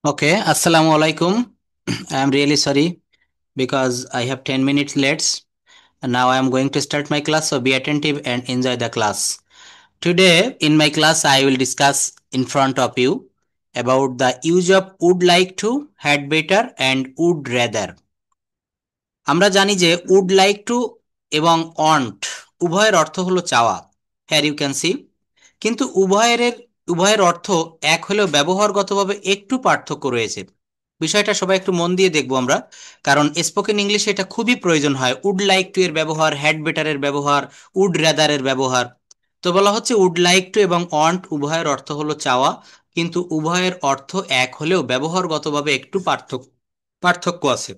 Okay, Assalamu alaikum. I am really sorry because I have 10 minutes late. And now I am going to start my class, so be attentive and enjoy the class. Today, in my class, I will discuss in front of you about the use of would like to, had better, and would rather. আমরা জানি যে would like two এবং won't উভয়ের অর্থ হলো চাওয়া। হ্যার you can see, কিন্তু উভয়ের অর্থ এক হলেও ব্যবহারগতভাবে একটু পার্থক্য রয়েছে। বিষয়টা সবাই একটু মন দিয়ে দেখবো আমরা, কারণ স্পোকেন ইংলিশে এটা খুবই প্রয়োজন হয়। উড লাইক টু এর ব্যবহার, হ্যাড বেটারের ব্যবহার, উড রেদারের ব্যবহার। তো বলা হচ্ছে উড লাইক টু এবং অন্ট উভয়ের অর্থ হলো চাওয়া, কিন্তু উভয়ের অর্থ এক হলেও ব্যবহারগতভাবে একটু পার্থক্য পার্থক্য আছে।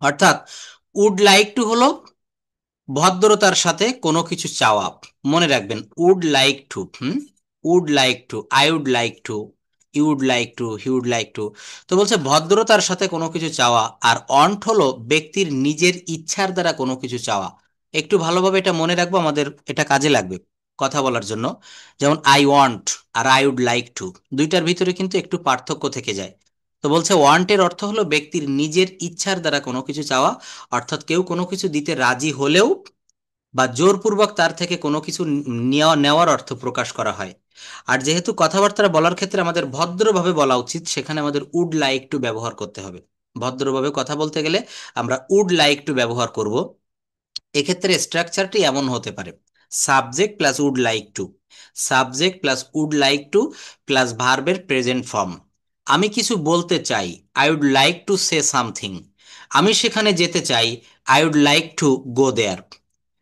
অর্থাৎ উড লাইক টু হলো ভদ্রতার সাথে কোনো কিছু চাওয়া। মনে রাখবেন would like to, would like to, I would like to, you would like to, he would like to. তো বলছে ভদ্রতার সাথে কোনো কিছু চাওয়া। আর অন্ট হলো ব্যক্তির নিজের ইচ্ছার দ্বারা কোনো কিছু চাওয়া। একটু ভালোভাবে এটা মনে রাখবো, আমাদের এটা কাজে লাগবে কথা বলার জন্য। যেমন আই ওয়ান্ট আর আই উড লাইক টু, দুইটার ভিতরে কিন্তু একটু পার্থক্য থেকে যায়। তো বলছে ওয়ান্টের অর্থ হলো ব্যক্তির নিজের ইচ্ছার দ্বারা কোনো কিছু চাওয়া, অর্থাৎ কেউ কোনো কিছু দিতে রাজি হলেও বা জোরপূর্বক তার থেকে কোনো কিছু নেওয়ার অর্থ প্রকাশ করা হয়। আর যেহেতু কথাবার্তা বলার ক্ষেত্রে আমাদের ভদ্রভাবে বলা উচিত, সেখানে আমাদের উড লাইক টু ব্যবহার করতে হবে। ভদ্রভাবে কথা বলতে গেলে আমরা উড লাইক টু ব্যবহার করব। এক্ষেত্রে স্ট্রাকচারটি এমন হতে পারে: subject plus would like to, subject plus would like to plus ভার্বের প্রেজেন্ট ফর্ম। আমি কিছু বলতে চাই, I would like to say something. আমি সেখানে যেতে চাই, I would like to go there.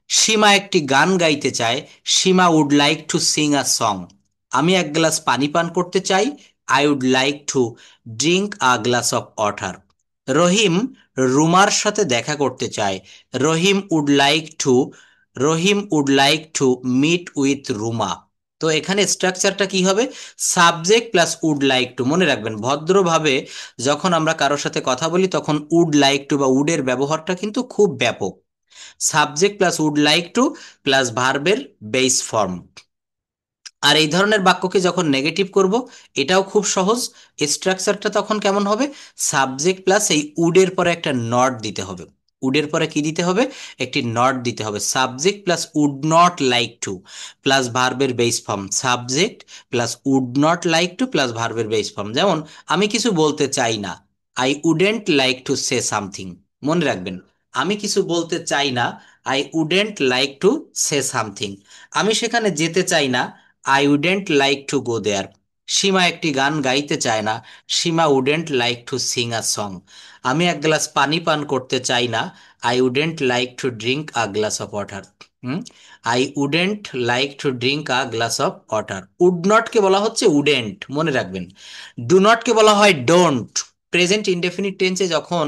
Seema একটি গান গাইতে চায়, Seema would like to sing a song. আমি এক গ্লাস পানি পান করতে চাই, I would like to drink a glass of water. Rahim রুমার সাথে দেখা করতে চায়, Rahim would like to Rahim would like to meet with Ruma. তো এখানে স্ট্রাকচারটা কি হবে? Subject plus would like to. মনে রাখবেন ভদ্রভাবে যখন আমরা কারোর সাথে কথা বলি তখন উড লাইক টু বা উডের ব্যবহারটা কিন্তু খুব ব্যাপক। Subject plus would like to plus ভার্বের বেস ফর্ম। আর এই ধরনের বাক্যকে যখন নেগেটিভ করব, এটাও খুব সহজ। স্ট্রাকচারটা তখন কেমন হবে? সাবজেক্ট প্লাস এই উডের পরে একটা নট দিতে হবে। উডের পরে কি দিতে হবে? একটি নট দিতে হবে। Subject plus would not like to plus ভার্বের base form, subject plus would not like to plus ভার্বের বেস ফর্ম। যেমন আমি কিছু বলতে চাই না, I wouldn't like to say something. মনে রাখবেন আমি কিছু বলতে চাই না, I wouldn't like to say something. আমি সেখানে যেতে চাই না, I wouldn't like to go there. Seema একটি গান গাইতে চায় না, Seema wouldn't like to sing a song. আমি এক গ্লাস পানি পান করতে চাই না, I wouldn't like to drink a glass of water. I wouldn't like to drink a glass of water. Would নটকে বলা হচ্ছে উডেন্ট, মনে রাখবেন। ডু নটকে বলা হয় ডোন্ট। প্রেজেন্ট ইনডেফিনিট টেন্সে যখন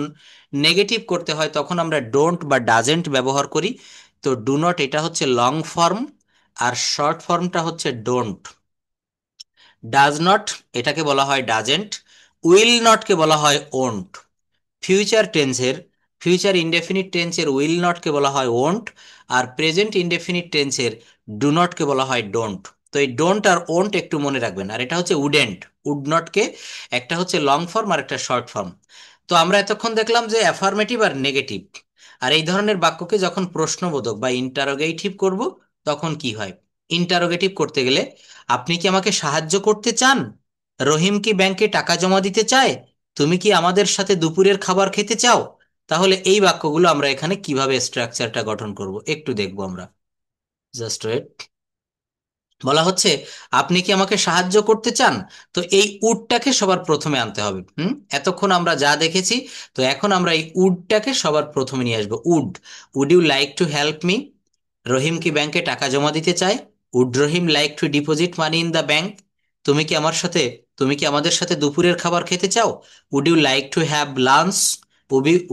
নেগেটিভ করতে হয় তখন আমরা ডোন্ট বা ডাজেন্ট ব্যবহার করি। তো ডু নট এটা হচ্ছে লং ফর্ম, আর শর্ট ফর্মটা হচ্ছে ডোন্ট। ডাজ নট এটাকে বলা হয় ডাজেন্ট, উইল নটকে বলা হয় ওন্ট। ফিউচার টেন্সের ফিউচার ইনডেফিনিট টেন্সের উইল নটকে বলা হয় ওন্ট, আর প্রেজেন্ট ইনডেফিনিট টেন্সের ডু নটকে বলা হয় ডোন্ট। তো এই ডোন্ট আর ওন্ট একটু মনে রাখবেন। আর এটা হচ্ছে উডেন্ট, উড নটকে একটা হচ্ছে লং ফর্ম আর একটা শর্ট ফর্ম। তো আমরা এতক্ষণ দেখলাম যে অ্যাফার্মেটিভ আর নেগেটিভ। আর এই ধরনের বাক্যকে যখন প্রশ্নবোধক বা ইন্টারোগেটিভ করব তখন কি হয়? ইন্টারোগেটিভ করতে গেলে আপনি কি আমাকে সাহায্য করতে চান? রহিম কি ব্যাংকে টাকা জমা দিতে চায়? তুমি কি আমাদের সাথে দুপুরের খাবার খেতে চাও? তাহলে এই বাক্যগুলো আমরা এখানে কিভাবে স্ট্রাকচারটা গঠন করব একটু দেখবো আমরা। Just wait. বলা হচ্ছে আপনি কি আমাকে সাহায্য করতে চান। তো এই উডটাকে সবার প্রথমে আনতে হবে। এতক্ষণ আমরা যা দেখেছি, তো এখন আমরা এই উডটাকে সবার প্রথমে নিয়ে আসবো। Would, would you like to help me? Rahim কি ব্যাংকে টাকা জমা দিতে চায়? Would Rahim like to deposit money in the bank? তুমি কি আমার সাথে তুমি কি আমাদের সাথে দুপুরের খাবার খেতে চাও? Would you like to have lunch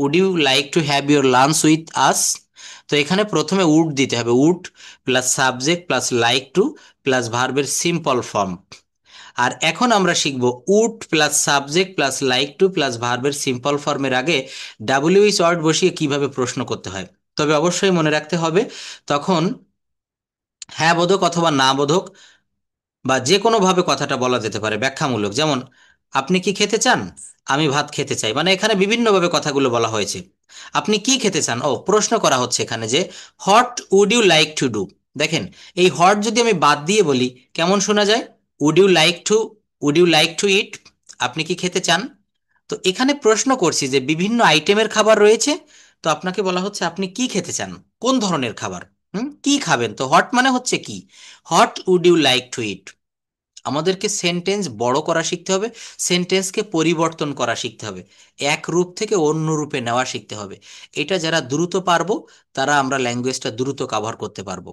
would you like to have your lunch with us? তো এখানে প্রথমে উড দিতে হবে। Would plus subject plus like to plus ভার্বের সিম্পল ফর্ম। আর এখন আমরা শিখব would plus subject plus like to plus ভার্বের সিম্পল ফর্মের আগে ডাব্লিউএইচ ওয়ার্ড বসিয়ে কিভাবে প্রশ্ন করতে হয়। তবে অবশ্যই মনে রাখতে হবে তখন হ্যাঁ বোধক অথবা না বোধক বা যে কোনোভাবে কথাটা বলা যেতে পারে ব্যাখ্যামূলক। যেমন আপনি কি খেতে চান? আমি ভাত খেতে চাই। মানে এখানে বিভিন্নভাবে কথাগুলো বলা হয়েছে। আপনি কি খেতে চান? ও, প্রশ্ন করা হচ্ছে এখানে যে what would you like to do. দেখেন, এই হট যদি আমি বাদ দিয়ে বলি কেমন শোনা যায়? Would you like to, would you like to eat, আপনি কি খেতে চান? তো এখানে প্রশ্ন করছি যে বিভিন্ন আইটেমের খাবার রয়েছে, তো আপনাকে বলা হচ্ছে আপনি কি খেতে চান, কোন ধরনের খাবার, কি খাবেন। তো হট মানে হচ্ছে কি, what would you like to eat. আমাদেরকে সেন্টেন্স বড় করা শিখতে হবে, সেন্টেন্সকে পরিবর্তন করা শিখতে হবে, এক রূপ থেকে অন্য রূপে নেওয়া শিখতে হবে। এটা যারা দ্রুত পারবো তারা আমরা ল্যাঙ্গুয়েজটা দ্রুত কাভার করতে পারবো।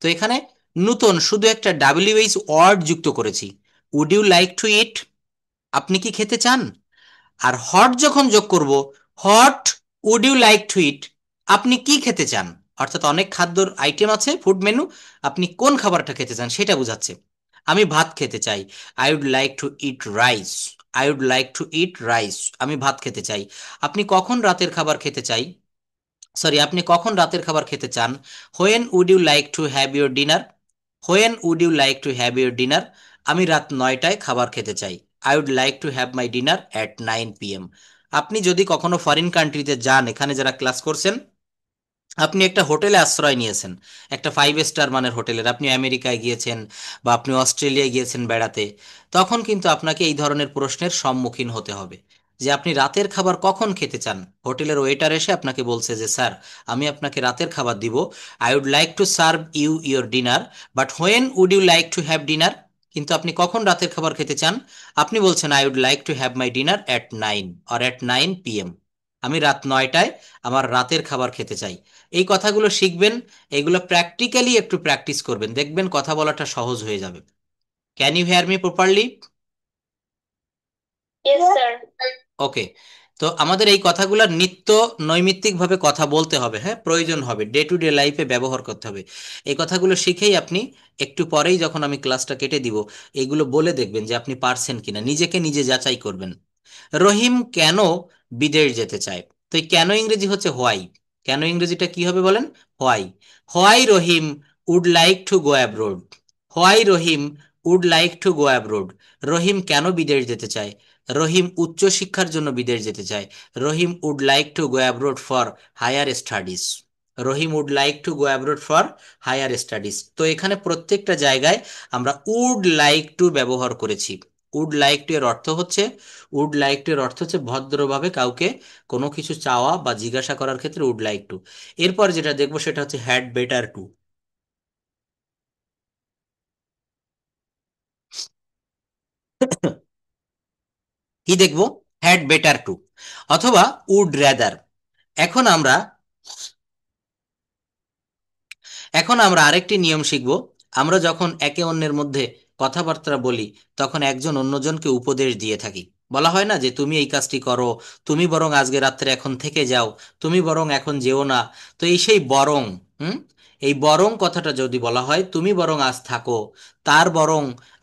তো এখানে নতুন শুধু একটা ডাব্লিউএইচ ওয়ার্ড যুক্ত করেছি, would you like to eat, আপনি কি খেতে চান। আর হট যখন যোগ করব, what would you like to eat, আপনি কি খেতে চান। অর্থাৎ অনেক খাদ্যর আইটেম আছে, ফুড মেনু, আপনি কোন খাবারটা খেতে চান সেটা বোঝাচ্ছে। আমি ভাত খেতে চাই, I would like to eat rice, I would like to eat rice, আমি ভাত খেতে চাই। আপনি কখন রাতের খাবার খেতে চাই, সরি, আপনি কখন রাতের খাবার খেতে চান? When would you like to have your dinner, when would you like to have your dinner, আমি রাত 9টায় খাবার খেতে চাই, I would like to have my dinner at 9 PM। আপনি যদি কখনো ফরেন কান্ট্রিতে যান, এখানে যারা ক্লাস করছেন, আপনি একটা হোটেলে আশ্রয় নিয়েছেন, একটা 5 স্টার মানের হোটেলের, আপনি আমেরিকায় গিয়েছেন বা আপনি অস্ট্রেলিয়ায় গিয়েছেন বেড়াতে, তখন কিন্তু আপনাকে এই ধরনের প্রশ্নের সম্মুখীন হতে হবে যে আপনি রাতের খাবার কখন খেতে চান। হোটেলের ওয়েটার এসে আপনাকে বলছে যে স্যার, আমি আপনাকে রাতের খাবার দিব, I would like to serve you your dinner, but when would you like to have dinner, কিন্তু আপনি কখন রাতের খাবার খেতে চান? আপনি বলছেন I would like to have my dinner at 9 or at 9 PM, আমি রাত 9টায় আমার রাতের খাবার খেতে চাই। এই কথাগুলো শিখবেন, এগুলো প্র্যাকটিক্যালি একটু প্র্যাকটিস করবেন, দেখবেন কথা বলাটা সহজ হয়ে যাবে। Can you hear me properly? Yes, sir. Okay. তো আমাদের এই কথাগুলো নিত্য নৈমিত্তিকভাবে কথা বলতে হবে, হ্যাঁ, প্রয়োজন হবে, ডে টু ডে লাইফে ব্যবহার করতে হবে। এই কথাগুলো শিখেই আপনি একটু পরেই যখন আমি ক্লাসটা কেটে দিব, এগুলো বলে দেখবেন যে আপনি পারছেন কিনা, নিজেকে নিজে যাচাই করবেন। রহিম কেন বিদেশ যেতে চায়? তো এই কেন ইংরেজি হচ্ছে হোয়াই। কেন ইংরেজিটা কি হবে বলেন? Why. Why Rahim would like to go abroad, why Rahim would like to go abroad, Rahim কেন বিদেশ যেতে চায়? রহিম উচ্চ শিক্ষার জন্য বিদেশ যেতে চায়, Rahim would like to go abroad for higher studies, Rahim would like to go abroad for higher studies. তো এখানে প্রত্যেকটা জায়গায় আমরা উড লাইক টু ব্যবহার করেছি। উড লাইক টু এর অর্থ হচ্ছে, উড লাইক টু এর অর্থ হচ্ছে ভদ্রভাবে কাউকে কোনো কিছু চাওয়া বা জিজ্ঞাসা করার ক্ষেত্রে উড লাইক টু। এরপর যেটা দেখবো সেটা হচ্ছে হ্যাড বেটার টু। কি দেখবো? হ্যাড বেটার টু অথবা উড রেদার। এখন আমরা এখন আমরা আরেকটি নিয়ম শিখব। আমরা যখন একে অন্যের মধ্যে কথাবার্তা বলি, তখন একজন অন্যজনকে উপদেশ দিয়ে থাকি। বলা হয় না যে তুমি এই কাজটি করো, তুমি বরং আজকে রাত্রে এখন থেকে যাও, তুমি বরং এখন যেও না। তো এই সেই বরং, হুম, এই বরং কথাটা যদি বলা হয়, তুমি বরং আজ থাকো, তার বরং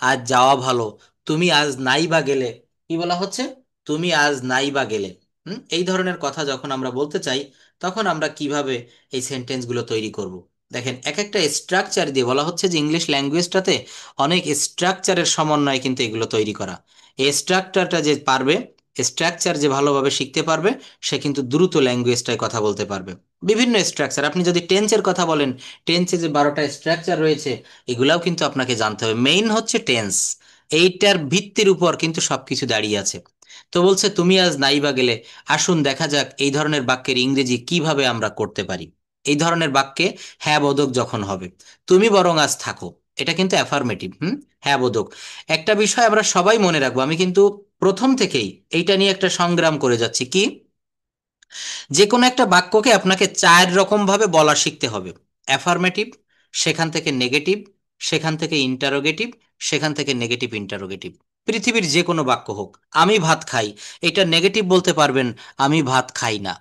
আজ যাওয়া ভালো, তুমি আজ নাই বা গেলে, কি বলা হচ্ছে? তুমি আজ নাই বা গেলে। এই ধরনের কথা যখন আমরা বলতে চাই, তখন আমরা কিভাবে এই সেন্টেন্সগুলো তৈরি করব? দেখেন, এক একটা স্ট্রাকচার দিয়ে বলা হচ্ছে যে ইংলিশ ল্যাঙ্গুয়েজটাতে অনেক স্ট্রাকচারের সমন্বয়ে কিন্তু এগুলো তৈরি করা। এই স্ট্রাকচারটা যে পারবে, স্ট্রাকচার যে ভালোভাবে শিখতে পারবে, সে কিন্তু দ্রুত ল্যাঙ্গুয়েজটায় কথা বলতে পারবে। বিভিন্ন স্ট্রাকচার, আপনি যদি টেন্সের কথা বলেন, টেন্সে যে 12টা স্ট্রাকচার রয়েছে, এগুলাও কিন্তু আপনাকে জানতে হবে। মেইন হচ্ছে টেন্স, এইটার ভিত্তির উপর কিন্তু সবকিছু দাঁড়িয়ে আছে। তো বলছে তুমি আজ নাইবা গেলে, আসুন দেখা যাক এই ধরনের বাক্যের ইংরেজি কিভাবে আমরা করতে পারি। এই ধরনের বাক্যে হ্যাঁ বোধক যখন হবে, তুমি বরং আজ থাকো, এটা কিন্তু অ্যাফার্মেটিভ। হ্যাঁ বোধক। একটা বিষয় আমরা সবাই মনে রাখবো, আমি কিন্তু প্রথম থেকেই এইটা নিয়ে একটা সংগ্রাম করে যাচ্ছি কি, যে কোনো একটা বাক্যকে আপনাকে 4 রকম ভাবে বলা শিখতে হবে। অ্যাফার্মেটিভ, সেখান থেকে নেগেটিভ, সেখান থেকে ইন্টারোগেটিভ, সেখান থেকে নেগেটিভ ইন্টারোগেটিভ। পৃথিবীর যে কোনো বাক্য হোক, আমি ভাত খাই, এটা নেগেটিভ বলতে পারবেন, আমি ভাত খাই না।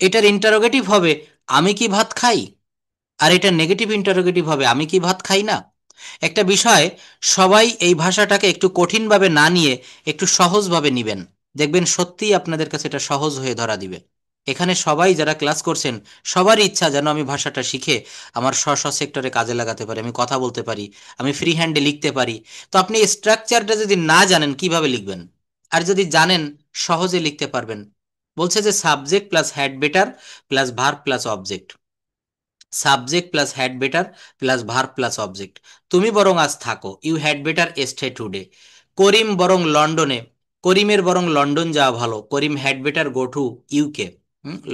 এটার ইন্টারোগেটিভ হবে, আমি কি ভাত খাই? আর এটা নেগেটিভ ইন্টারোগেটিভ হবে, আমি কি ভাত খাই না। একটা বিষয়, সবাই এই ভাষাটাকে একটু কঠিনভাবে না নিয়ে একটু সহজভাবে নিবেন, দেখবেন সত্যিই আপনাদের কাছে এটা সহজ হয়ে ধরা দিবে। এখানে সবাই যারা ক্লাস করছেন সবারই ইচ্ছা যেন আমি ভাষাটা শিখে আমার স্ব স্ব সেক্টরে কাজে লাগাতে পারি, আমি কথা বলতে পারি, আমি ফ্রি হ্যান্ডে লিখতে পারি। তো আপনি স্ট্রাকচারটা যদি না জানেন কিভাবে লিখবেন? আর যদি জানেন সহজে লিখতে পারবেন। বলছে যে subject plus had better plus verb plus object. Subject plus had better plus verb plus object. তুমি বরং আজ থাকো, you had better stay today. Karim বরং লন্ডনে, করিমের বরং লন্ডন যাওয়া ভালো, Karim had better go to UK.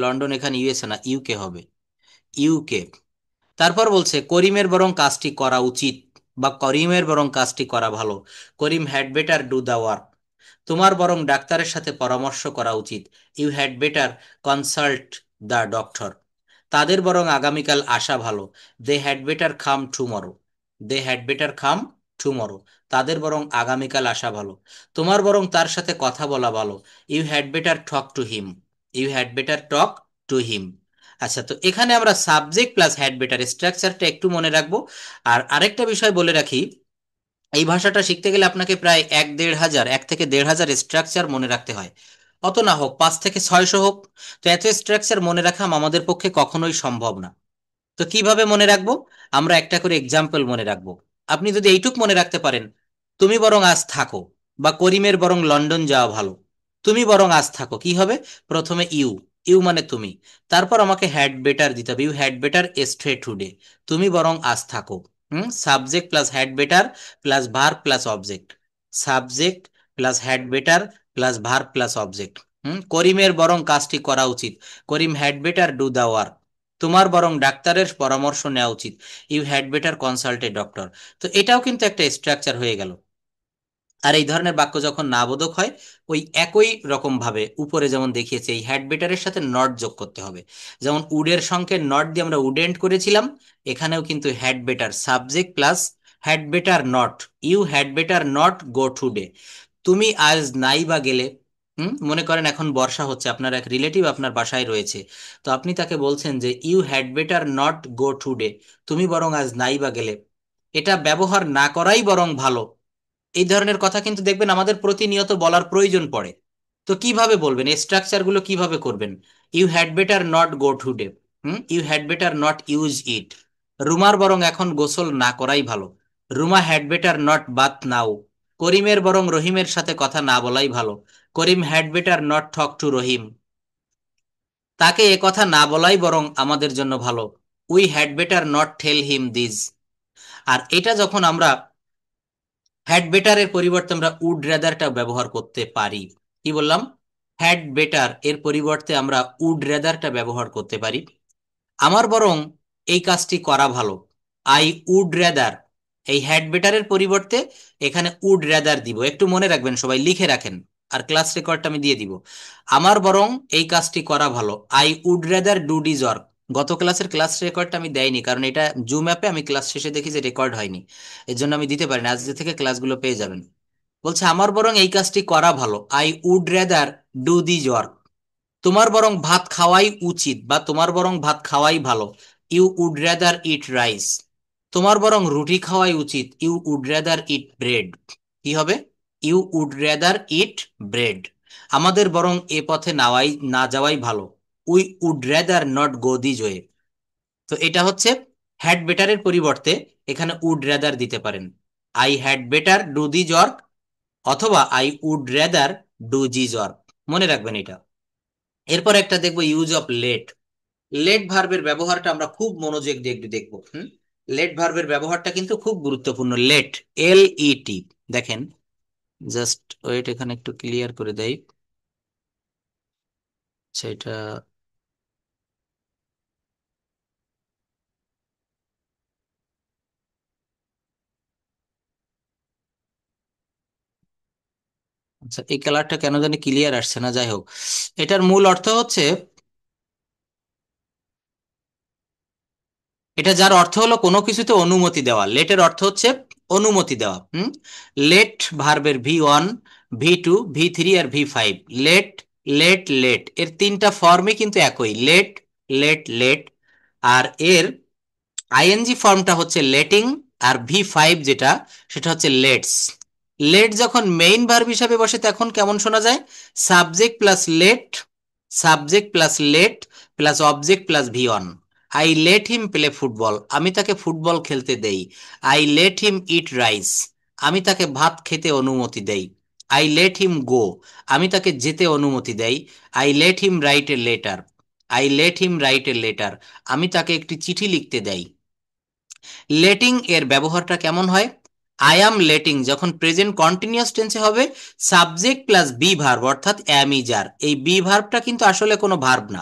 London এখানে ইউএসএ না, ইউকে হবে, ইউকে। তারপর বলছে করিমের বরং কাজটি করা উচিত বা করিমের বরং কাজটি করা ভালো, Karim had better do the work. তোমার বরং ডাক্তারের সাথে পরামর্শ করা উচিত, you had better consult the doctor. তাদের বরং আগামীকাল আসা ভালো, they had better come tomorrow. They had better come tomorrow. তাদের বরং আগামীকাল আসা ভালো। তোমার বরং তার সাথে কথা বলা ভালো, you had better talk to him. You had better talk to him. আচ্ছা, তো এখানে আমরা সাবজেক্ট প্লাস হ্যাড বেটার স্ট্রাকচারটা একটু মনে রাখবো। আর আরেকটা বিষয় বলে রাখি, এই ভাষাটা শিখতে গেলে আপনাকে প্রায় 1 থেকে 1.5 হাজার স্ট্রাকচার মনে রাখতে হয়। অত না হোক, 5 থেকে 600 হোক। তো এত স্ট্রাকচার মনে রাখা আমাদের পক্ষে কখনোই সম্ভব না। তো কিভাবে মনে রাখবো? আমরা একটা করে এক্সাম্পল মনে রাখবো। আপনি যদি এইটুক মনে রাখতে পারেন, তুমি বরং আজ থাকো বা করিমের বরং লন্ডন যাওয়া ভালো। তুমি বরং আজ থাকো কি হবে? প্রথমে ইউ, ইউ মানে তুমি। তারপর আমাকে হ্যাড বেটার দিতে হবে, you had better stay today. তুমি বরং আজ থাকো। Subject plus had better plus verb plus object. Subject plus had better plus verb plus object. করিমের বরং কাজটি করা উচিত, Karim had better do the work. তোমার বরং ডাক্তারের পরামর্শ নেওয়া উচিত, you had better consult a doctor. তো এটাও কিন্তু একটা স্ট্রাকচার হয়ে গেল। আর এই ধরনের বাক্য যখন নাবোধক হয়, ওই একই রকম ভাবে উপরে যেমন দেখিয়েছে এই হ্যাড বেটারের সাথে নট যোগ করতে হবে। যেমন উডের সঙ্গে নট দিয়ে আমরা উডেন্ট করেছিলাম, এখানেও কিন্তু had better subject plus had better not, you had better not go today. তুমি আজ নাই বা গেলে। মনে করেন এখন বর্ষা হচ্ছে, আপনার এক রিলেটিভ আপনার বাসায় রয়েছে। তো আপনি তাকে বলছেন যে you had better not go today, তুমি বরং আজ নাই বা গেলে। এটা ব্যবহার না করাই বরং ভালো। এই ধরনের কথা কিন্তু দেখবেন আমাদের প্রতিনিয়ত বলার প্রয়োজন পড়ে। তো কিভাবে বলবেন, এই স্ট্রাকচারগুলো কিভাবে করবেন? You had better not go today, you had better not use it. রুমার বরং এখন গোসল না করাই ভালো, Ruma had better not bath now. করিমের বরং রহিমের সাথে কথা না বলাই ভালো, Karim had better not talk to Rahim. তাকে এ কথা না বলাই বরং আমাদের জন্য ভালো, we had better not tell him this. আর এটা যখন আমরা হ্যাড বেটারের পরিবর্তে আমরা উড রেদারটা ব্যবহার করতে পারি। কি বললাম? হ্যাড বেটার এর পরিবর্তে আমরা উড রেদারটা ব্যবহার করতে পারি। আমার বরং এই কাজটি করা ভালো, আই উড রেদার। এই হ্যাড বেটারের পরিবর্তে এখানে উড রেদার দিব, একটু মনে রাখবেন, সবাই লিখে রাখেন। আর ক্লাস রেকর্ডটা আমি দিয়ে দিব। আমার বরং এই কাজটি করা ভালো, I would rather do this work. গত ক্লাসের ক্লাস রেকর্ডটা আমি দেইনি, কারণ এটা জুম অ্যাপে আমি ক্লাস শেষে দেখি যে রেকর্ড হয়নি। এর জন্য আমি দিতে পারি না, আজ থেকে ক্লাসগুলো পেয়ে যাবেন। বলছে আমার বরং এই কাজটি করা ভালো, I would rather do this work. তোমার বরং ভাত খাওয়াই উচিত বা তোমার বরং ভাত খাওয়াই ভালো, you would rather eat rice. তোমার বরং রুটি খাওয়াই উচিত, you would rather eat bread. কি হবে? You would rather eat bread. আমাদের বরং এ পথে না যাওয়াই ভালো, we would rather not go this way. তো এটা হচ্ছে হ্যাড বেটারের পরিবর্তে এখানে উড রেদার দিতে পারেন, I had better do this work অথবা I would rather do this work. মনে রাখবেন এটা। এরপর একটা দেখবো ইউজ অফ লেট। লেট ভার্বের ব্যবহারটা আমরা খুব মনোযোগ দিয়ে একটু দেখবো। লেট ভার্বের ব্যবহারটা কিন্তু খুব গুরুত্বপূর্ণ। লেট, এল ই টি। দেখেন, জাস্ট ওয়েট, এখানে একটু ক্লিয়ার করে দেই। আচ্ছা, এটা আচ্ছা, এই কালারটা কেন জানি ক্লিয়ার আসছে না, যাই হোক। এটার মূল অর্থ হচ্ছে, এটা যার অর্থ হলো কোনো কিছুতে অনুমতি দেওয়া। লেটের অর্থ হচ্ছে অনুমতি দেওয়া। লেট ভার্বের V1, V2, V3 আর V5। লেট, লেট, লেট এর তিনটা ফর্মই কিন্তু একই, লেট, লেট, লেট। আর এর আইএনজি ফর্মটা হচ্ছে লেটিং। আর V5 যেটা, সেটা হচ্ছে লেটস। লেট যখন মেইন ভার্ব হিসাবে বসে তখন কেমন শোনা যায়? Subject plus let subject plus let plus object plus V one. I let him play football, আমি তাকে ফুটবল খেলতে দেই। I let him eat rice, আমি তাকে ভাত খেতে অনুমতি দেই। আই লেট হিম গো, আমি তাকে যেতে অনুমতি দেই। I let him write a letter, I let him write a letter, আমি তাকে একটি চিঠি লিখতে দেই। লেটিং এর ব্যবহারটা কেমন হয়? আই অ্যাম লেটিং যখন প্রেজেন্ট কন্টিনিউয়াস টেন্সে হবে, সাবজেক্ট প্লাস বি ভার্ব অর্থাৎ অ্যাম ইজ আর। এই বি ভার্বটা কিন্তু আসলে কোনো ভার্ব না,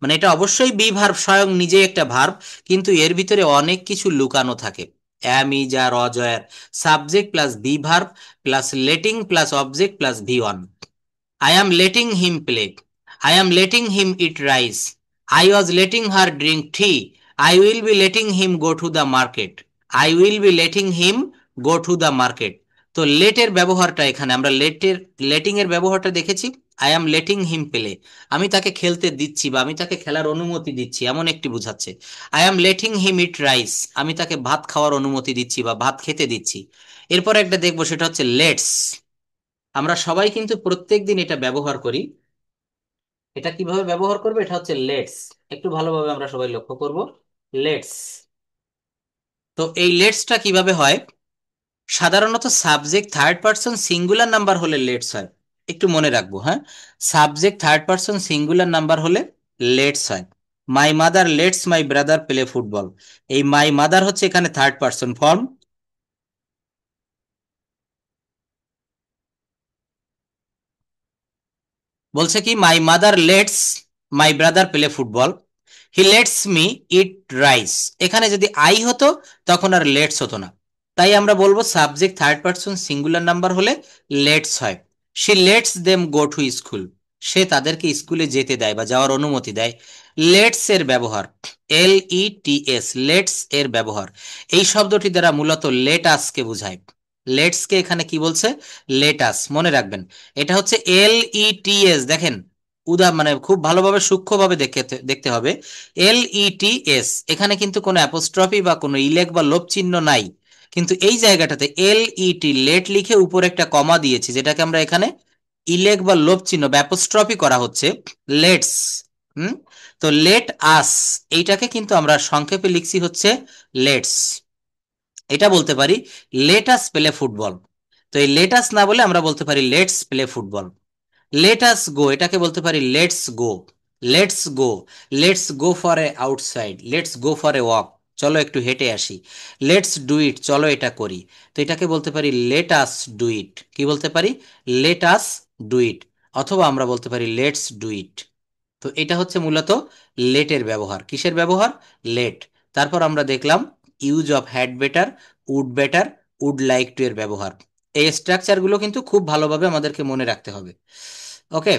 মানে এটা অবশ্যই বি ভার্ব, স্বয়ং নিজেই একটা ভার্ব, কিন্তু এর ভিতরে অনেক কিছু লুকানো থাকে। অ্যাম ইজ আর অজয়ের, subject plus be verb plus letting plus object plus V one. I am letting him play. I am letting him eat rice. I was letting her drink tea. I will be letting him go to the market. I will be letting him go to the market. তো লেটের ব্যবহারটা এখানে আমরা letting এর ব্যবহারটা দেখেছি। I am letting him play, আমি তাকে খেলতে দিচ্ছি বা আমি তাকে খেলার অনুমতি দিচ্ছি এমন একটি বোঝাচ্ছে। I am letting him eat rice, আমি তাকে ভাত খাওয়ার অনুমতি দিচ্ছি বা ভাত খেতে দিচ্ছি। এরপর একটা দেখবো, সেটা হচ্ছে লেটস। আমরা সবাই কিন্তু প্রত্যেকদিন এটা ব্যবহার করি। এটা কিভাবে ব্যবহার করবে? এটা হচ্ছে লেটস। একটু ভালোভাবে আমরা সবাই লক্ষ্য করব। লেটস। তো এই লেটসটা কিভাবে হয়? সাধারণত subject third person singular number হলে লেটস হয়। একটু মনে রাখবো, হ্যাঁ। Subject third person singular number হলে লেটস হয়। My mother let's my brother play football, এই মাই মাদার হচ্ছে এখানে থার্ড পারসন ফর্ম। বলছে কি, my mother let's my brother play football, he let's me eat rice. এখানে যদি আই হতো তখন আর লেটস হতো না। তাই আমরা বলবো subject third person singular number হলে লেটস হয়। She lets them go to school, সে তাদেরকে স্কুলে যেতে দেয় বা যাওয়ার অনুমতি দেয়। লেটস এর ব্যবহার, LETS, লেটস এর ব্যবহার এই শব্দটি দ্বারা মূলত লেটাসকে বোঝায়। লেটসকে এখানে কি বলছে? লেটাস। মনে রাখবেন, এটা হচ্ছে LETS। দেখেন, মানে খুব ভালোভাবে সূক্ষ্মভাবে দেখতে দেখতে হবে। LETS, এখানে কিন্তু কোনো অ্যাপোস্ট্রফি বা কোনো ইলেক বা লোপ চিহ্ন নাই, কিন্তু এই জায়গাটাতে LET, লেট লিখে উপরে একটা কমা দিয়েছি, যেটাকে আমরা এখানে ইলেক বা লোপ চিহ্ন বা অ্যাপোস্ট্রফি করা হচ্ছে। লেটস। হুম। তো লেট আস, এইটাকে কিন্তু আমরা সংক্ষেপে লিখছি হচ্ছে লেটস। এটা বলতে পারি লেট আস প্লে ফুটবল। তো এই লেট আস না বলে আমরা বলতে পারি let's play football. Let us go, এটাকে বলতে পারি let's go. Let's go, let's go for a outside, let's go for a walk, চলো একটু হেঁটে আসি। লেটস ডু ইট, চলো এটা করি। তো এটাকে বলতে পারি লেট আস ডু ইট। কি বলতে পারি? Let us do it. অথবা আমরা বলতে পারি লেটস ডু ইট। তো এটা হচ্ছে মূলত লেটের ব্যবহার। কিসের ব্যবহার? লেট। তারপর আমরা দেখলাম use of had better, would better, would like to এর ব্যবহার। এই স্ট্রাকচারগুলো কিন্তু খুব ভালোভাবে আমাদেরকে মনে রাখতে হবে। ওকে।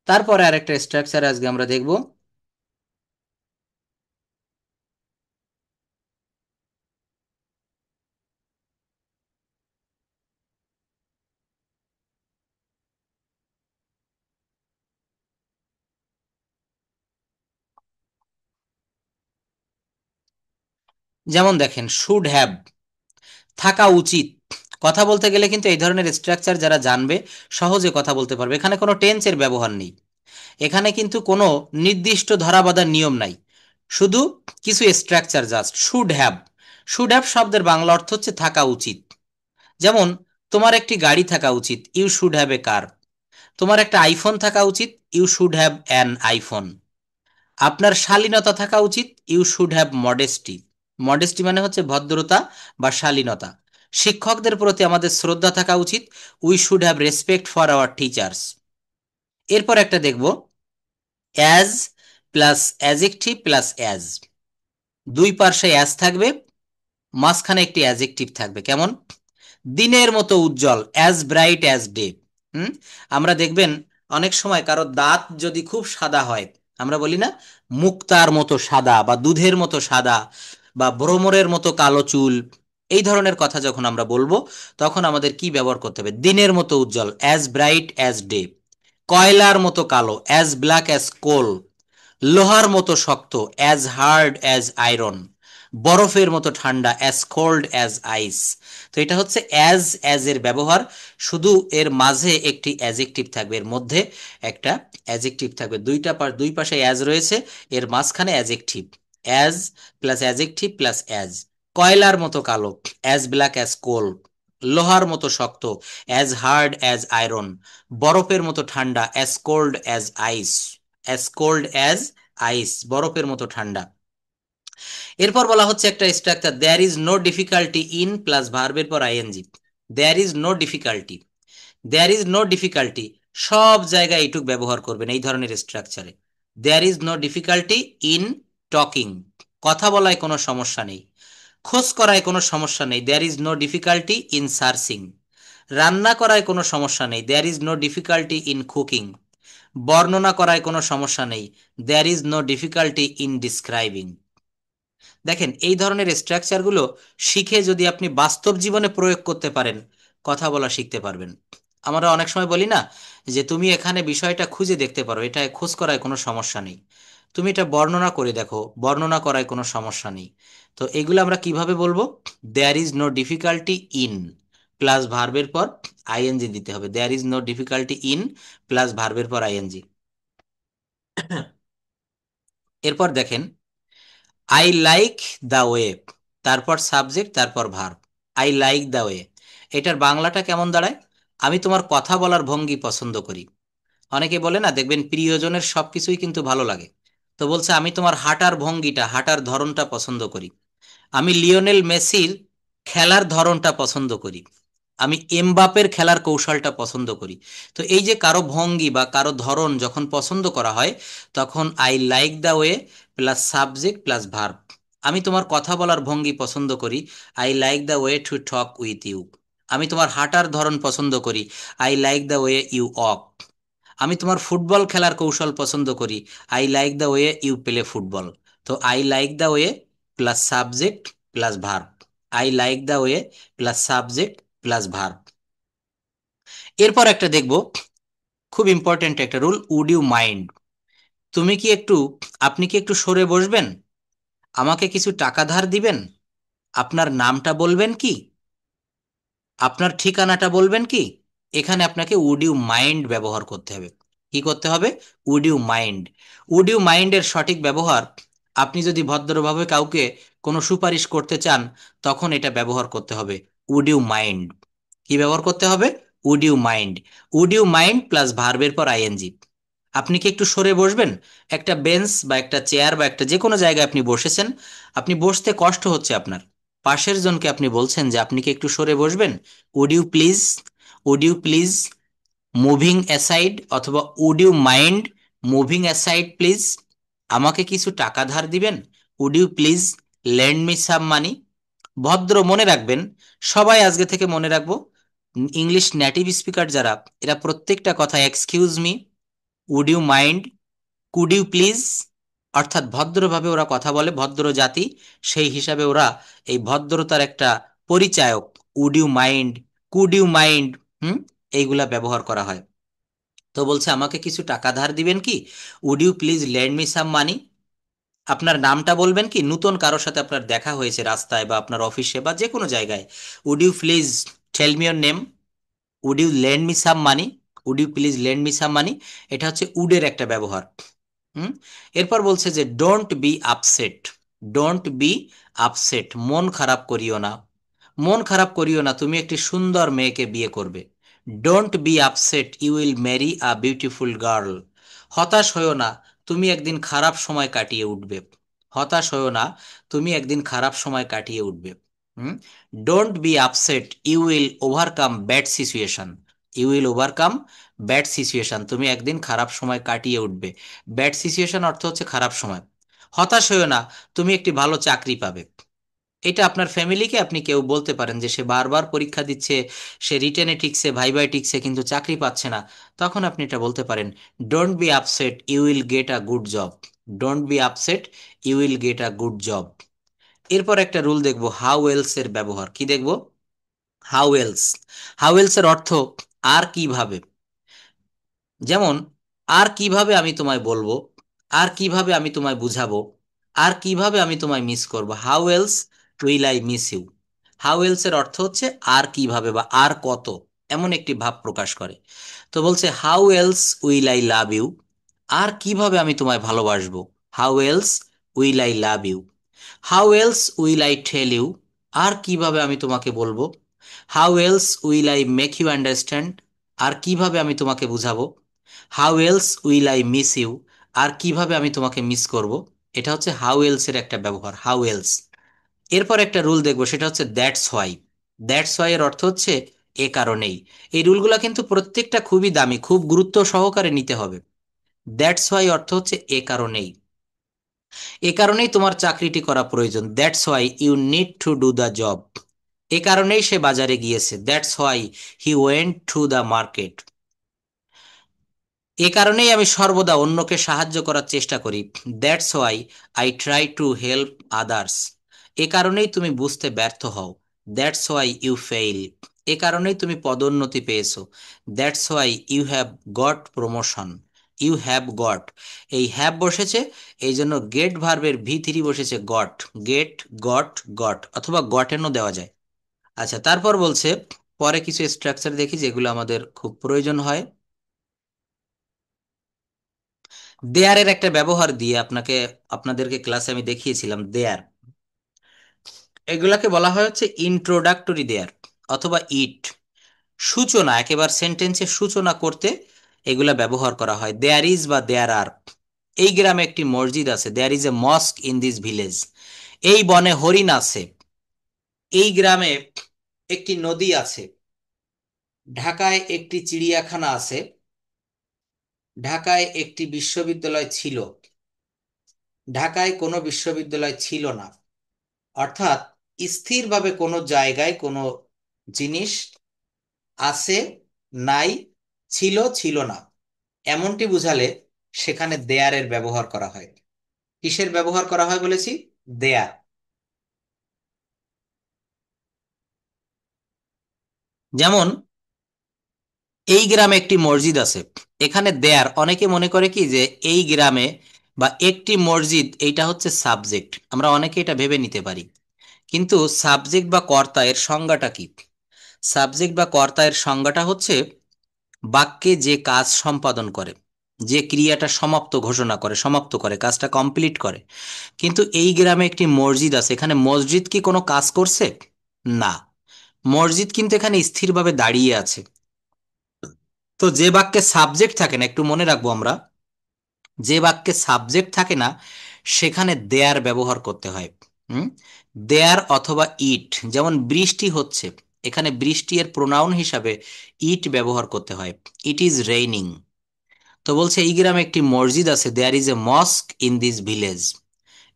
তারপরে আরেকটা স্ট্রাকচার আজকে আমরা দেখব। যেমন দেখেন, শুড হ্যাভ, থাকা উচিত। কথা বলতে গেলে কিন্তু এই ধরনের স্ট্রাকচার যারা জানবে সহজে কথা বলতে পারবে। এখানে কোনো টেন্সের ব্যবহার নেই, এখানে কিন্তু কোনো নির্দিষ্ট ধরাবাঁধা নিয়ম নাই, শুধু কিছু structure just. Should have, should have শব্দের বাংলা অর্থ হচ্ছে থাকা উচিত। যেমন তোমার একটি গাড়ি থাকা উচিত, you should have a car. তোমার একটা আইফোন থাকা উচিত, you should have an iPhone. আপনার শালীনতা থাকা উচিত, you should have modesty. Modesty মানে হচ্ছে ভদ্রতা বা শালীনতা। শিক্ষকদের প্রতি আমাদের শ্রদ্ধা থাকা উচিত, we should have respect for our teachers. এরপর একটা দেখব, as plus adjective plus as. দুই পার্শ্বে অ্যাজ থাকবে, মাঝখানে একটি অ্যাজেক্টিভ থাকবে। কেমন? দিনের মতো উজ্জ্বল, অ্যাজ ব্রাইট অ্যাজ ডে। হুম। আমরা দেখবেন অনেক সময় কারো দাঁত যদি খুব সাদা হয়, আমরা বলি না মুক্তার মতো সাদা বা দুধের মতো সাদা বা ভ্রমরের মতো কালো চুল। এই ধরনের কথা যখন আমরা বলবো তখন আমাদের কি ব্যবহার করতে হবে? দিনের মতো উজ্জ্বল, অ্যাজ ব্রাইট অ্যাজ ডে। কয়লার মতো কালো, অ্যাজ ব্ল্যাক অ্যাজ কোল। লোহার মতো শক্ত, অ্যাজ হার্ড অ্যাজ আয়রন। বরফের মতো ঠান্ডা, অ্যাজ কোল্ড অ্যাজ আইস। তো এটা হচ্ছে অ্যাজ এর ব্যবহার, শুধু এর মাঝে একটি অ্যাজেক্টিভ থাকবে, এর মধ্যে একটা অ্যাজেক্টিভ থাকবে, দুই পাশে অ্যাজ রয়েছে, এর মাঝখানে adjective. As plus adjective plus as. কয়লার মতো কালো, অ্যাজ ব্ল্যাক অ্যাজ কোল। লোহার মতো শক্ত, অ্যাজ হার্ড অ্যাজ আয়রন। বরফের মতো ঠান্ডা, as cold as ice. As cold as ice, বরফের মতো ঠান্ডা। এরপর বলা হচ্ছে একটা structure, there is no difficulty in plus ভার্বের পর ING. There is no difficulty, there is no difficulty, সব জায়গায় এইটুক ব্যবহার করবেন এই ধরনের স্ট্রাকচারে। There is no difficulty in talking, কথা বলায় কোনো সমস্যা নেই। খোঁজ করায় কোনো সমস্যা নেই, there is no difficulty in searching. রান্না করায় কোনো সমস্যা নেই, there is no difficulty in cooking. বর্ণনা করায় কোনো সমস্যা নেই, there is no difficulty in describing. দেখেন, এই ধরনের স্ট্রাকচারগুলো শিখে যদি আপনি বাস্তব জীবনে প্রয়োগ করতে পারেন, কথা বলা শিখতে পারবেন। আমরা অনেক সময় বলি না যে তুমি এখানে বিষয়টা খুঁজে দেখতে পারো, এটা খোঁজ করায় কোনো সমস্যা নেই। তুমি এটা বর্ণনা করে দেখো, বর্ণনা করায় কোনো সমস্যা নেই। তো এগুলো আমরা কিভাবে বলবো? There is no difficulty in plus ভার্বের পর আইএনজি দিতে হবে। There is no difficulty in plus ভার্বের পর আইএনজি। এরপর দেখেন, আই লাইক দ্য ওয়ে, তারপর সাবজেক্ট, তারপর verb. I like the way, এটার বাংলাটা কেমন দাঁড়ায়? আমি তোমার কথা বলার ভঙ্গি পছন্দ করি। অনেকে বলে না, দেখবেন প্রিয়জনের সবকিছুই কিন্তু ভালো লাগে। তো বলছে আমি তোমার হাঁটার ভঙ্গিটা, হাঁটার ধরনটা পছন্দ করি। আমি লিওনেল মেসির খেলার ধরনটা পছন্দ করি। আমি এমবাপের খেলার কৌশলটা পছন্দ করি। তো এই যে কারো ভঙ্গি বা কারো ধরন যখন পছন্দ করা হয়, তখন I like the way plus subject plus verb. আমি তোমার কথা বলার ভঙ্গি পছন্দ করি, I like the way to talk with you. আমি তোমার হাঁটার ধরন পছন্দ করি, I like the way you walk. আমি তোমার ফুটবল খেলার কৌশল পছন্দ করি, I like the way you play football. তো I like the way plus subject plus verb. I like the way plus subject plus verb. এরপর একটা দেখব, খুব ইম্পর্টেন্ট একটা রুল, উড ইউ মাইন্ড। তুমি কি একটু, আপনি কি একটু সরে বসবেন? আমাকে কিছু টাকা ধার দিবেন? আপনার নামটা বলবেন কি? আপনার ঠিকানাটা বলবেন কি? এখানে আপনাকে উড ইউ মাইন্ড ব্যবহার করতে হবে। কি করতে হবে? Would you mind. Would you মাইন্ডের সঠিক ব্যবহার, আপনি যদি ভদ্রভাবে কাউকে কোনো সুপারিশ করতে চান, তখন এটা ব্যবহার করতে হবে, উড ইউ মাইন্ড। কি ব্যবহার করতে হবে? Would you mind. Would you mind plus ভার্বের পর আইএনজি। আপনি কি একটু সরে বসবেন? একটা বেঞ্চ বা একটা চেয়ার বা একটা যে কোনো জায়গায় আপনি বসেছেন, আপনি বসতে কষ্ট হচ্ছে আপনার, পাশের জনকে আপনি বলছেন যে আপনি কি একটু সরে বসবেন? Would you please, would you please moving aside, অথবা would you mind moving aside please. আমাকে কিছু টাকা ধার দিবেন? Would you please lend me some money. ভদ্র, মনে রাখবেন, সবাই আজকে থেকে মনে রাখবো, ইংলিশ নেটিভ স্পিকার যারা, এরা প্রত্যেকটা কথা excuse me, would you mind, could you please, অর্থাৎ ভদ্রভাবে ওরা কথা বলে, ভদ্র জাতি, সেই হিসাবে ওরা এই ভদ্রতার একটা পরিচায়ক, would you mind, could you mind, হুম, এইগুলা ব্যবহার করা হয়। তো বলছে আমাকে কিছু টাকা ধার দিবেন কি? Would you please lend me some money. আপনার নামটা বলবেন কি? নূতন কারোর সাথে আপনার দেখা হয়েছে রাস্তায় বা আপনার অফিসে বা যে কোনো জায়গায়, would you please tell me your name, would you lend me some money, would you please lend me some money. এটা হচ্ছে উডের একটা ব্যবহার। হুম। এরপর বলছে যে don't be upset, don't be upset, মন খারাপ করিও না, মন খারাপ করিও না, তুমি একটি সুন্দর মেয়েকে বিয়ে করবে। Don't be upset, you will marry a beautiful girl. হতাশ হইও না, তুমি একদিন খারাপ সময় কাটিয়ে উঠবে। হতাশ হইও না, তুমি একদিন খারাপ সময় কাটিয়ে উঠবে। হুম। Don't be upset, you will overcome bad situation. You will overcome bad situation, তুমি একদিন খারাপ সময় কাটিয়ে উঠবে। ব্যাড সিচুয়েশন অর্থ হচ্ছে খারাপ সময়। হতাশ হইও না, তুমি একটি ভালো চাকরি পাবে। এটা আপনার ফ্যামিলিকে আপনি কেউ বলতে পারেন যে সে বারবার পরীক্ষা দিচ্ছে, সে রিটেনে ঠিকছে, ভাইভায় ঠিকছে, কিন্তু চাকরি পাচ্ছে না। তখন আপনি এটা বলতে পারেন, don't be upset, you will get a good job. Don't be upset, you will get a good job. এরপর একটা রুল দেখব, হাউ এলস এর ব্যবহার। কি দেখব? How else. হাউ এলস এর অর্থ আর কিভাবে। যেমন, আর কিভাবে আমি তোমায় বলবো, আর কিভাবে আমি তোমায় বুঝাবো, আর কিভাবে আমি তোমায় মিস করব, how else will I miss you. How else এর অর্থ হচ্ছে আর কিভাবে বা আর কত, এমন একটি ভাব প্রকাশ করে। তো বলছে how else will I love you, আর কিভাবে আমি তোমায় ভালোবাসবো। How else will I love you. How else will I tell you, আর কিভাবে আমি তোমাকে বলবো। How else will I make you understand, আর কিভাবে আমি তোমাকে বুঝাবো। How else will I miss you, আর কিভাবে আমি তোমাকে মিস করব। এটা হচ্ছে হাউ এলস এর একটা ব্যবহার, হাউ এলস। এরপর একটা রুল দেখবো, সেটা হচ্ছে দ্যাটস হোয়াই। দ্যাটস হোয়াই এর অর্থ হচ্ছে এ কারণেই। এই রুলগুলা কিন্তু প্রত্যেকটা খুবই দামি, খুব গুরুত্ব সহকারে নিতে হবে। দ্যাটস হোয়াই অর্থ হচ্ছে এ কারণেই। এ কারণেই তোমার চাকরিটি করা প্রয়োজন, that's why you need to do the job. এ কারণেই সে বাজারে গিয়েছে, that's why he went to the market. এ কারণেই আমি সর্বদা অন্যকে সাহায্য করার চেষ্টা করি, that's why I try to help others. এ কারণেই তুমি বুঝতে ব্যর্থ হও, দ্যাটস হোয়াই ইউ ফেইল। এ কারণেই তুমি পদোন্নতি পেয়েছো, that's why you have got promotion. You have got, এই হ্যাভ বসেছে, এই জন্য গেট ভার্বের ভি3 বসেছে গট। গেট, গট, গট, অথবা গটেনও দেওয়া যায়। আচ্ছা, তারপর বলছে পরে কিছু স্ট্রাকচার দেখি যেগুলো আমাদের খুব প্রয়োজন হয়। দেয়ারের একটা ব্যবহার দিয়ে আপনাদেরকে ক্লাসে আমি দেখিয়েছিলাম দেয়ার। এগুলাকে বলা হয় হচ্ছে ইন্ট্রোডাক্টরি দেয়ার অথবা ইট। সূচনা, একেবারে সেন্টেন্সের সূচনা করতে এগুলা ব্যবহার করা হয়। দেয়ার ইজ বা দেয়ার আর। এই গ্রামে একটি মসজিদ আছে, there is a mosque in this village. এই বনে হরিণ আছে। এই গ্রামে একটি নদী আছে। ঢাকায় একটি চিড়িয়াখানা আছে। ঢাকায় একটি বিশ্ববিদ্যালয় ছিল। ঢাকায় কোনো বিশ্ববিদ্যালয় ছিল না। অর্থাৎ স্থিরভাবে কোনো জায়গায় কোনো জিনিস আছে, নাই, ছিল, ছিল না, এমনটি বুঝালে সেখানে দেয়ারের ব্যবহার করা হয়। কিসের ব্যবহার করা হয় বলেছি? দেয়ার। যেমন এই গ্রামে একটি মসজিদ আছে, এখানে দেয়ার অনেকে মনে করে কি যে এই গ্রামে বা একটি মসজিদ এইটা হচ্ছে সাবজেক্ট, আমরা অনেকে এটা ভেবে নিতে পারি। কিন্তু সাবজেক্ট বা কর্তা এর সংজ্ঞাটা কি? সাবজেক্ট বা কর্তা এর সংজ্ঞাটা হচ্ছে বাক্যে যে কাজ সম্পাদন করে, যে ক্রিয়াটা সমাপ্ত ঘোষণা করে, সমাপ্ত করে, কাজটা কমপ্লিট করে। কিন্তু এই গ্রামে একটি মসজিদ আছে, এখানে মসজিদ কি কোনো কাজ করছে? না, মসজিদ কিন্তু এখানে স্থিরভাবে দাঁড়িয়ে আছে। তো যে বাক্যে সাবজেক্ট থাকে না, একটু মনে রাখবো আমরা, যে বাক্যে সাবজেক্ট থাকে না সেখানে দেয়ার ব্যবহার করতে হয়। হুম, দেয়ার অথবা ইট। যেমন বৃষ্টি হচ্ছে, এখানে বৃষ্টি এর প্রোনাউন হিসাবে ইট ব্যবহার করতে হয়, ইট ইজ রেইনিং। তো বলছে এই গ্রামে একটি মসজিদ আছে, there is a mosque in this village.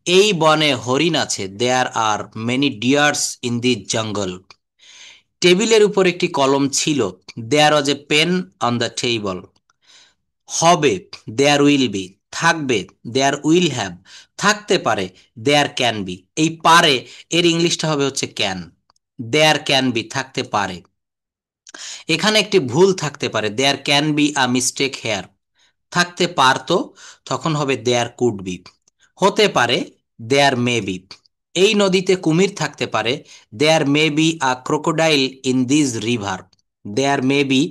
এই বনে হরিণ আছে, there are many deers in this jungle. টেবিলের উপর একটি কলম ছিল, there was a pen on the table. হবে, দেয়ার উইল বি। থাকবে, দেয়ার উইল হ্যাভ। থাকতে পারে, দেয়ার ক্যান বি। এই পারে এর ইংলিশটা হবে হচ্ছে ক্যান। দেয়ার ক্যান বি, থাকতে পারে। এখানে একটি ভুল থাকতে পারে, there can be a mistake here. থাকতে পারতো, তখন হবে দেয়ার কুড বি। হতে পারে, দেয়ার মে বি। এই নদীতে কুমির থাকতে পারে, there may be a crocodile in this river. There may be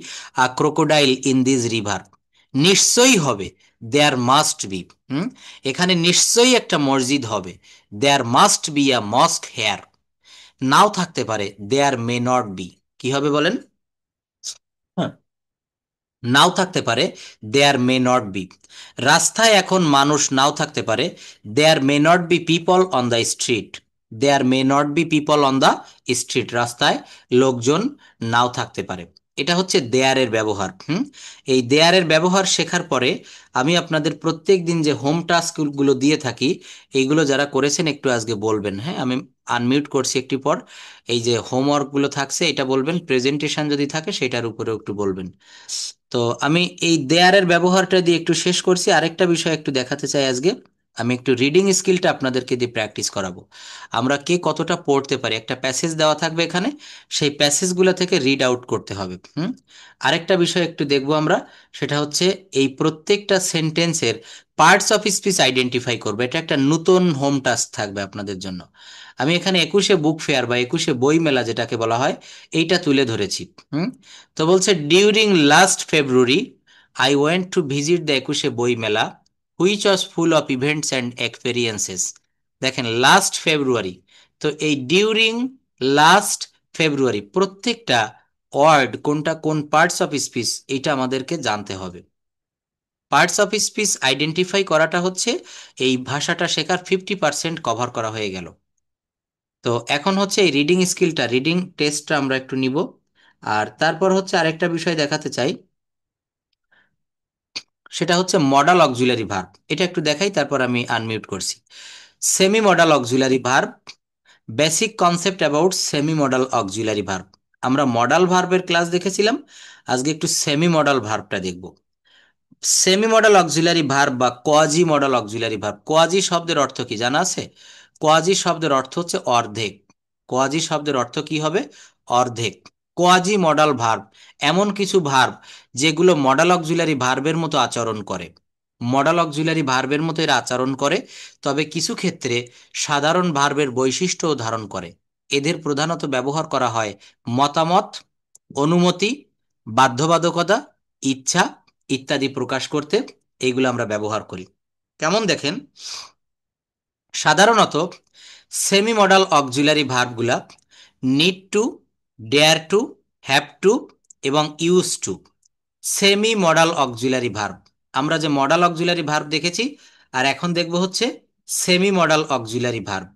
a crocodile in this river. নিশ্চয়ই হবে, দেয়ার মাস্ট বি। হুম, এখানে নিশ্চয়ই একটা মসজিদ হবে, there must be a mosque here. নাও থাকতে পারে, দেয়ার মে নট বি। কি হবে বলেন? হ্যাঁ, নাও থাকতে পারে, দেয়ার মে নট বি। রাস্তায় এখন মানুষ নাও থাকতে পারে, there may not be people on the street. There may not be people on the street, রাস্তায় লোকজন নাও থাকতে পারে। এটা হচ্ছে দেয়ারের ব্যবহার। এই দেয়ারের ব্যবহার শেখার পরে আমি আপনাদের প্রত্যেক দিন যে হোম টাস্কগুলো দিয়ে থাকি, এইগুলো যারা করেছেন একটু আজকে বলবেন। হ্যাঁ, আমি আনমিউট করছি একটু পর। এই যে হোমওয়ার্কগুলো থাকছে এটা বলবেন, প্রেজেন্টেশন যদি থাকে সেটার উপরেও একটু বলবেন। তো আমি এই দেয়ারের ব্যবহারটা দিয়ে একটু শেষ করছি। আরেকটা বিষয় একটু দেখাতে চাই আজকে, আমি একটু রিডিং স্কিলটা আপনাদেরকে দিয়ে প্র্যাকটিস করাবো। আমরা কে কতটা পড়তে পারি, একটা প্যাসেজ দেওয়া থাকবে এখানে, সেই প্যাসেজগুলো থেকে রিড আউট করতে হবে। আরেকটা বিষয় একটু দেখবো আমরা, সেটা হচ্ছে এই প্রত্যেকটা সেন্টেন্সের পার্টস অফ স্পিচ আইডেন্টিফাই করবে, এটা একটা নতুন হোম টাস্ক থাকবে আপনাদের জন্য। আমি এখানে 21শে বুক ফেয়ার বা 21শে বই মেলা যেটাকে বলা হয় এইটা তুলে ধরেছি। হুম। তো বলছে during last February I went to visit the 21শে boi mela which was full of events and experiences. দেখেন লাস্ট ফেব্রুয়ারি, তো এই ডিউরিং লাস্ট ফেব্রুয়ারি প্রত্যেকটা ওয়ার্ড কোনটা কোন পার্টস অফ স্পিচ এটা আমাদেরকে জানতে হবে। পার্টস অফ স্পিচ আইডেন্টিফাই করাটা হচ্ছে এই ভাষাটা শেখার 50% কভার করা হয়ে গেল। তো এখন হচ্ছে এই রিডিং স্কিলটা, রিডিং টেস্টটা আমরা একটু নিব। আর তারপর হচ্ছে আরেকটা বিষয় দেখাতে চাই, সেটা হচ্ছে মডাল অক্সিলারি ভার্ব। এটা একটু দেখাই, তারপর আমি আনমিউট করছি। Semi modal auxiliary verb, basic concept about semi modal auxiliary verb. আমরা মডাল ভার্বের ক্লাস দেখেছিলাম, আজকে একটু সেমি মডাল ভার্বটা দেখব। সেমি মডেল অক্সিলারি ভার্ব বা quasi modal auxiliary verb, quasi শব্দের অর্থ কি জানা আছে? কোয়াজি শব্দের অর্থ হচ্ছে অর্ধেক। কোয়াজি শব্দের অর্থ কি হবে? অর্ধেক। কোয়াজি মডেল ভার্ব এমন কিছু ভার্ব যেগুলো মডেল অক্সিলারি ভার্বের মতো আচরণ করে। মডেল অক্সিলারি ভার্বের মতো এরা আচরণ করে, তবে কিছু ক্ষেত্রে সাধারণ ভার্বের বৈশিষ্ট্যও ধারণ করে। এদের প্রধানত ব্যবহার করা হয় মতামত, অনুমতি, বাধ্যবাধকতা, ইচ্ছা ইত্যাদি প্রকাশ করতে। এইগুলো আমরা ব্যবহার করি। কেমন দেখেন, সাধারণত সেমি মডাল অক্সিলারি ভার্বগুলা need to, dare to, have to এবং use to. Semi modal auxiliary verb, আমরা যে মডাল অক্সিলারি ভার্ব দেখেছি, আর এখন দেখব হচ্ছে সেমি মডাল অক্সিলারি ভার্ব।